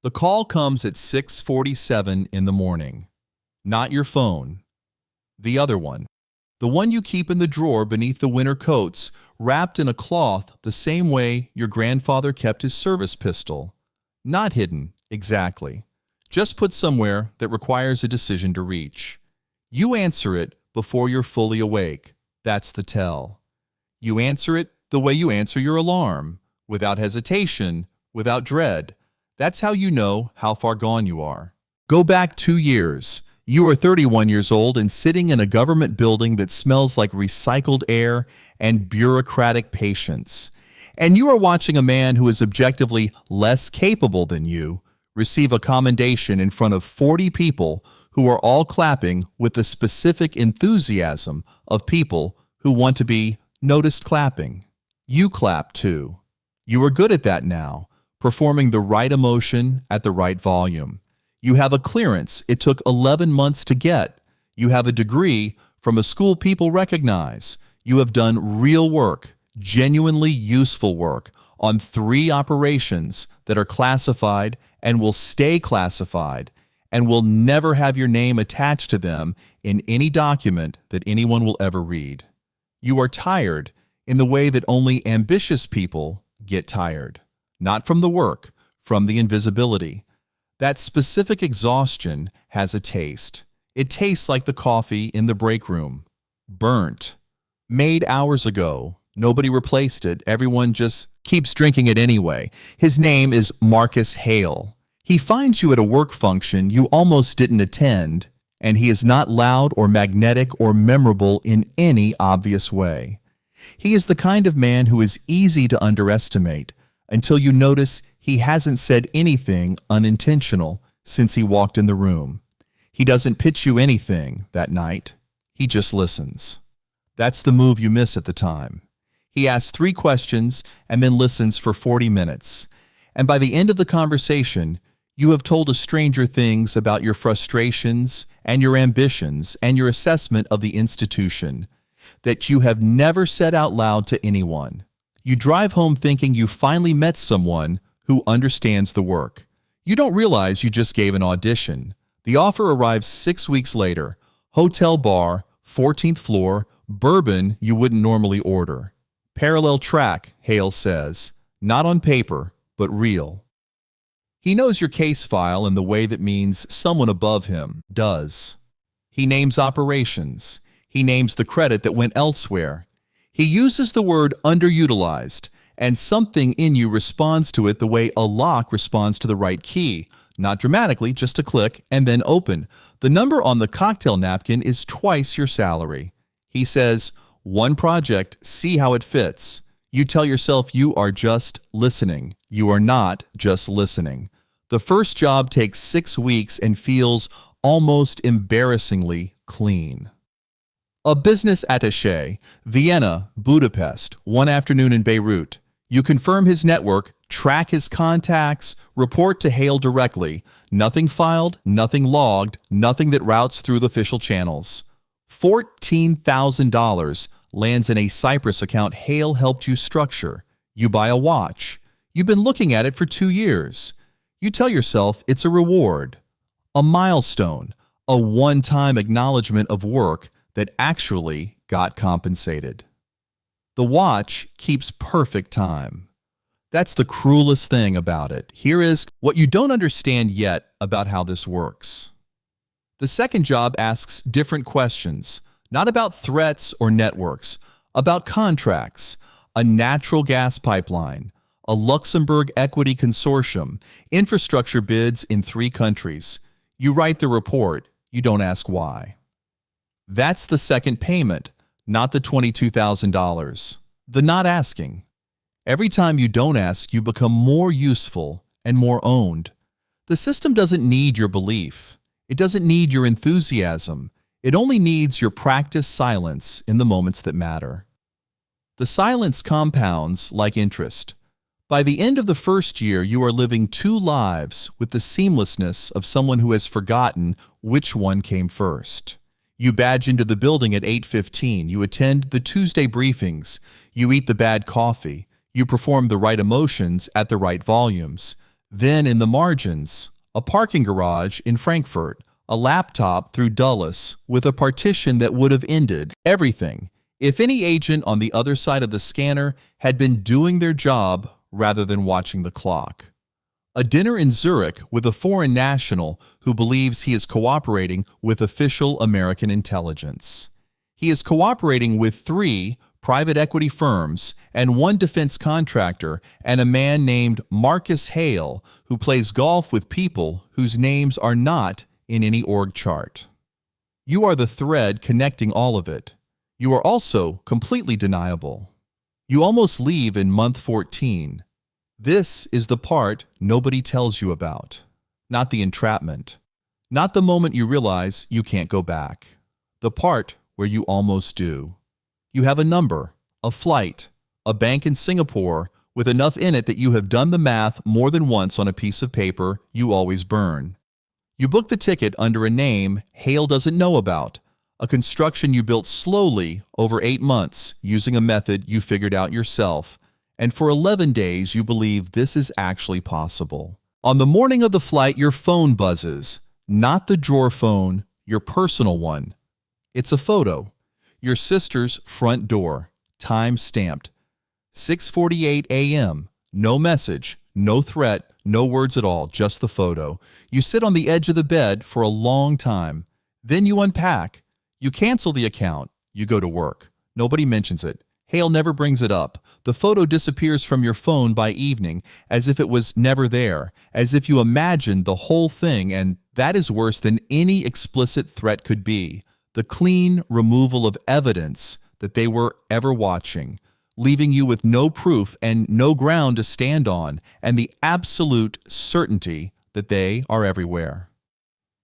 The call comes at 6:47 in the morning. Not your phone. The other one. The one you keep in the drawer beneath the winter coats, wrapped in a cloth the same way your grandfather kept his service pistol. Not hidden, exactly. Just put somewhere that requires a decision to reach. You answer it before you're fully awake. That's the tell. You answer it the way you answer your alarm, without hesitation, without dread. That's how you know how far gone you are. Go back 2 years. You are 31 years old and sitting in a government building that smells like recycled air and bureaucratic patience. And you are watching a man who is objectively less capable than you receive a commendation in front of 40 people who are all clapping with the specific enthusiasm of people who want to be noticed clapping. You clap too. You are good at that now, performing the right emotion at the right volume. You have a clearance it took 11 months to get. You have a degree from a school people recognize. You have done real work, genuinely useful work, on 3 operations that are classified and will stay classified and will never have your name attached to them in any document that anyone will ever read. You are tired in the way that only ambitious people get tired. Not from the work, from the invisibility. That specific exhaustion has a taste. It tastes like the coffee in the break room. Burnt. Made hours ago. Nobody replaced it. Everyone just keeps drinking it anyway. His name is Marcus Hale. He finds you at a work function you almost didn't attend, and he is not loud or magnetic or memorable in any obvious way. He is the kind of man who is easy to underestimate until you notice he hasn't said anything unintentional since he walked in the room. He doesn't pitch you anything that night. He just listens. That's the move you miss at the time. He asks 3 questions and then listens for 40 minutes. And by the end of the conversation, you have told a stranger things about your frustrations and your ambitions and your assessment of the institution that you have never said out loud to anyone. You drive home thinking you finally met someone who understands the work. You don't realize you just gave an audition. The offer arrives 6 weeks later. Hotel bar, 14th floor, bourbon you wouldn't normally order. Parallel track, Hale says. Not on paper, but real. He knows your case file in the way that means someone above him does. He names operations. He names the credit that went elsewhere. He uses the word underutilized, and something in you responds to it the way a lock responds to the right key. Not dramatically, just a click, and then open. The number on the cocktail napkin is twice your salary. He says, 1 project, see how it fits. You tell yourself you are just listening. You are not just listening. The first job takes 6 weeks and feels almost embarrassingly clean. A business attaché, Vienna, Budapest, one afternoon in Beirut. You confirm his network, track his contacts, report to Hale directly. Nothing filed, nothing logged, nothing that routes through the official channels. $14,000 lands in a Cyprus account Hale helped you structure. You buy a watch. You've been looking at it for 2 years. You tell yourself it's a reward, a milestone, a one-time acknowledgement of work that actually got compensated. The watch keeps perfect time. That's the cruelest thing about it. Here is what you don't understand yet about how this works. The second job asks different questions, not about threats or networks, about contracts, a natural gas pipeline, a Luxembourg equity consortium, infrastructure bids in 3 countries. You write the report, you don't ask why. That's the second payment, not the $22,000. The not asking. Every time you don't ask, you become more useful and more owned. The system doesn't need your belief. It doesn't need your enthusiasm. It only needs your practiced silence in the moments that matter. The silence compounds like interest. By the end of the first year, you are living 2 lives with the seamlessness of someone who has forgotten which one came first. You badge into the building at 8:15. You attend the Tuesday briefings. You eat the bad coffee. You perform the right emotions at the right volumes. Then in the margins, a parking garage in Frankfurt, a laptop through Dulles with a partition that would have ended everything if any agent on the other side of the scanner had been doing their job rather than watching the clock. A dinner in Zurich with a foreign national who believes he is cooperating with official American intelligence. He is cooperating with 3 private equity firms and 1 defense contractor and a man named Marcus Hale who plays golf with people whose names are not in any org chart. You are the thread connecting all of it. You are also completely deniable. You almost leave in month 14. This is the part nobody tells you about. Not the entrapment. Not the moment you realize you can't go back. The part where you almost do. You have a number, a flight, a bank in Singapore with enough in it that you have done the math more than once on a piece of paper you always burn. You book the ticket under a name Hale doesn't know about, a construction you built slowly over 8 months using a method you figured out yourself, and for 11 days you believe this is actually possible. On the morning of the flight, your phone buzzes, not the drawer phone, your personal one. It's a photo. Your sister's front door, time stamped. 6:48 a.m., no message, no threat, no words at all, just the photo. You sit on the edge of the bed for a long time. Then you unpack. You cancel the account. You go to work. Nobody mentions it. Hale never brings it up. The photo disappears from your phone by evening, as if it was never there, as if you imagined the whole thing, and that is worse than any explicit threat could be. The clean removal of evidence that they were ever watching, leaving you with no proof and no ground to stand on, and the absolute certainty that they are everywhere.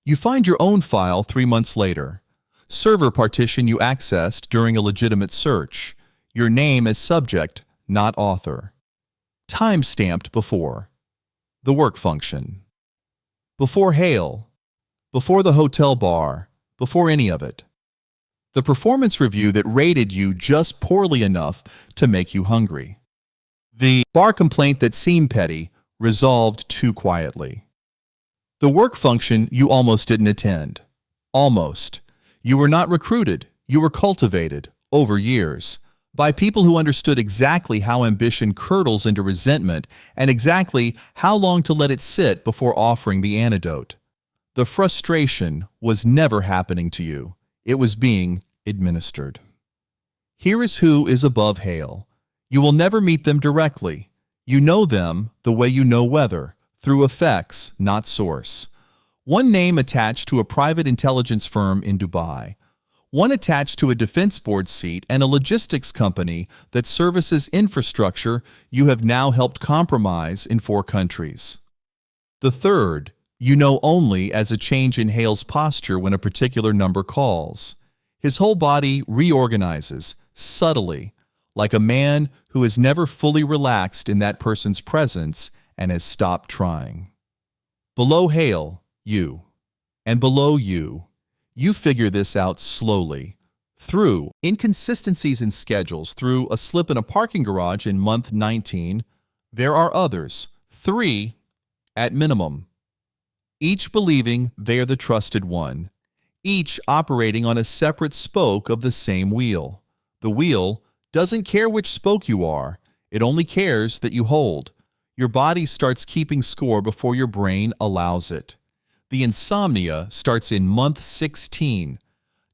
You find your own file 3 months later. Server partition you accessed during a legitimate search. Your name as subject, not author. Time-stamped before. The work function. Before Hale. Before the hotel bar. Before any of it. The performance review that rated you just poorly enough to make you hungry. The bar complaint that seemed petty, resolved too quietly. The work function you almost didn't attend. Almost. You were not recruited, you were cultivated, over years, by people who understood exactly how ambition curdles into resentment and exactly how long to let it sit before offering the antidote. The frustration was never happening to you. It was being administered. Here is who is above Hale. You will never meet them directly. You know them the way you know weather, through effects, not source. One name attached to a private intelligence firm in Dubai. One attached to a defense board seat and a logistics company that services infrastructure you have now helped compromise in 4 countries. The third, you know only as a change in Hale's posture when a particular number calls. His whole body reorganizes, subtly, like a man who has never fully relaxed in that person's presence and has stopped trying. Below Hale, you. And below you, you figure this out slowly. Through inconsistencies in schedules, through a slip in a parking garage in month 19, there are others, 3 at minimum. Each believing they're the trusted one. Each operating on a separate spoke of the same wheel. The wheel doesn't care which spoke you are. It only cares that you hold. Your body starts keeping score before your brain allows it. The insomnia starts in month 16.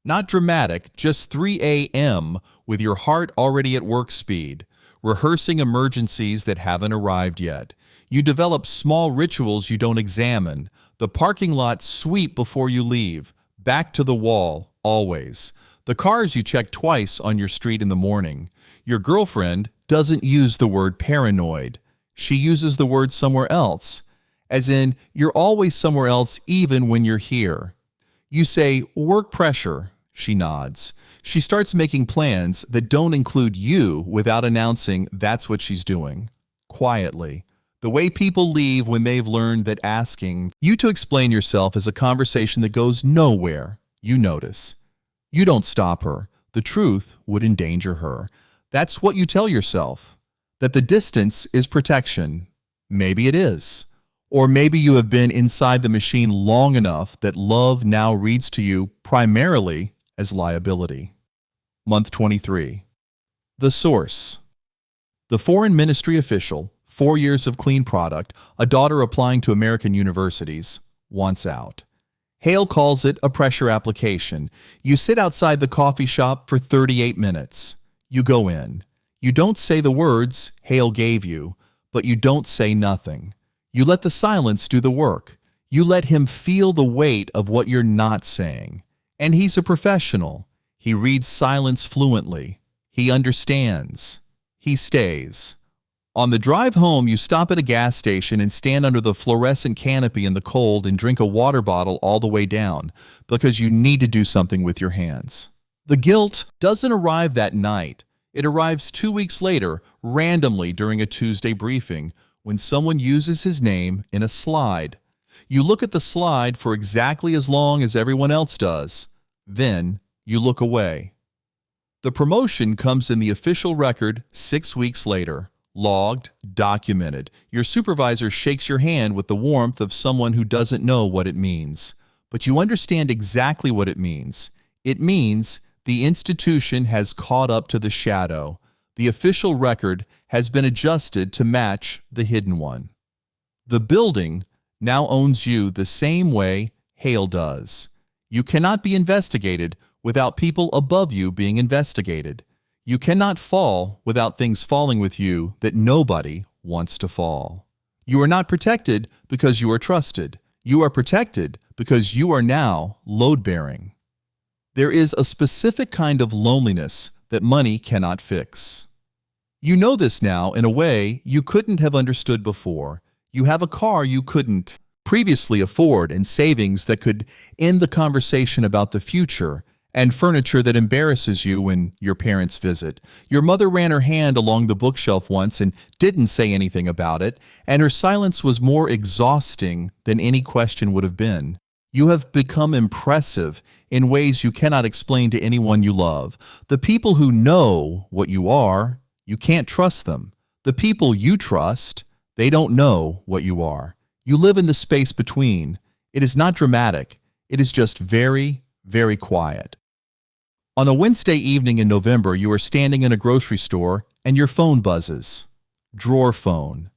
Not dramatic, just 3 a.m. with your heart already at work speed, rehearsing emergencies that haven't arrived yet. You develop small rituals you don't examine. The parking lot sweep before you leave. Back to the wall, always. The cars you check twice on your street in the morning. Your girlfriend doesn't use the word paranoid. She uses the word somewhere else. As in, you're always somewhere else even when you're here. You say, work pressure. She nods. She starts making plans that don't include you without announcing that's what she's doing. Quietly. The way people leave when they've learned that asking you to explain yourself is a conversation that goes nowhere. You notice. You don't stop her. The truth would endanger her. That's what you tell yourself. That the distance is protection. Maybe it is. Or maybe you have been inside the machine long enough that love now reads to you primarily as liability. Month 23. The source. The foreign ministry official, 4 years of clean product, a daughter applying to American universities, wants out. Hale calls it a pressure application. You sit outside the coffee shop for 38 minutes. You go in. You don't say the words Hale gave you, but you don't say nothing. You let the silence do the work. You let him feel the weight of what you're not saying. And he's a professional. He reads silence fluently. He understands. He stays. On the drive home, you stop at a gas station and stand under the fluorescent canopy in the cold and drink a water bottle all the way down because you need to do something with your hands. The guilt doesn't arrive that night. It arrives 2 weeks later, randomly during a Tuesday briefing, when someone uses his name in a slide. You look at the slide for exactly as long as everyone else does. Then you look away. The promotion comes in the official record 6 weeks later. Logged, documented. Your supervisor shakes your hand with the warmth of someone who doesn't know what it means. But you understand exactly what it means. It means the institution has caught up to the shadow. The official record has been adjusted to match the hidden one. The building now owns you the same way Hale does. You cannot be investigated without people above you being investigated. You cannot fall without things falling with you that nobody wants to fall. You are not protected because you are trusted. You are protected because you are now load-bearing. There is a specific kind of loneliness that money cannot fix. You know this now in a way you couldn't have understood before. You have a car you couldn't previously afford and savings that could end the conversation about the future and furniture that embarrasses you when your parents visit. Your mother ran her hand along the bookshelf once and didn't say anything about it, and her silence was more exhausting than any question would have been. You have become impressive in ways you cannot explain to anyone you love. The people who know what you are, you can't trust them. The people you trust, they don't know what you are. You live in the space between. It is not dramatic. It is just very, very quiet. On a Wednesday evening in November, you are standing in a grocery store and your phone buzzes. Drawer phone.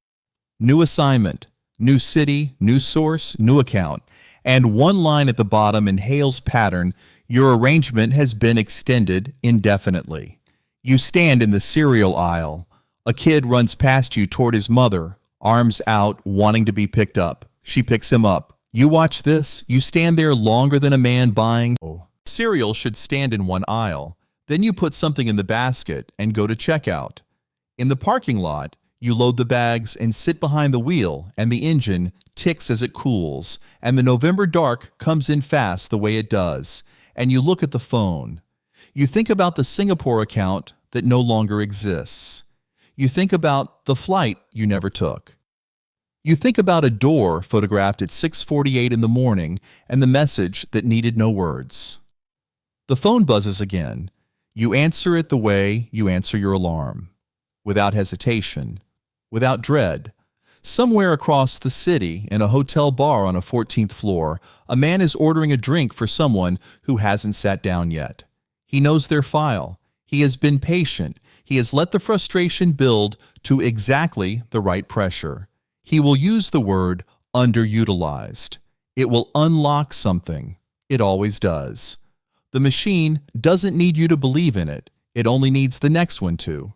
New assignment, new city, new source, new account, and one line at the bottom in Hale's pattern, your arrangement has been extended indefinitely. You stand in the cereal aisle. A kid runs past you toward his mother, arms out, wanting to be picked up. She picks him up. You watch this. You stand there longer than a man buying cereal should stand in one aisle. Then you put something in the basket and go to checkout. In the parking lot, you load the bags and sit behind the wheel, and the engine ticks as it cools, and the November dark comes in fast the way it does, and you look at the phone. You think about the Singapore account that no longer exists. You think about the flight you never took. You think about a door photographed at 6:48 in the morning and the message that needed no words. The phone buzzes again. You answer it the way you answer your alarm, without hesitation, without dread. Somewhere across the city, in a hotel bar on a 14th floor, a man is ordering a drink for someone who hasn't sat down yet. He knows their file. He has been patient. He has let the frustration build to exactly the right pressure. He will use the word underutilized. It will unlock something. It always does. The machine doesn't need you to believe in it. It only needs the next one to.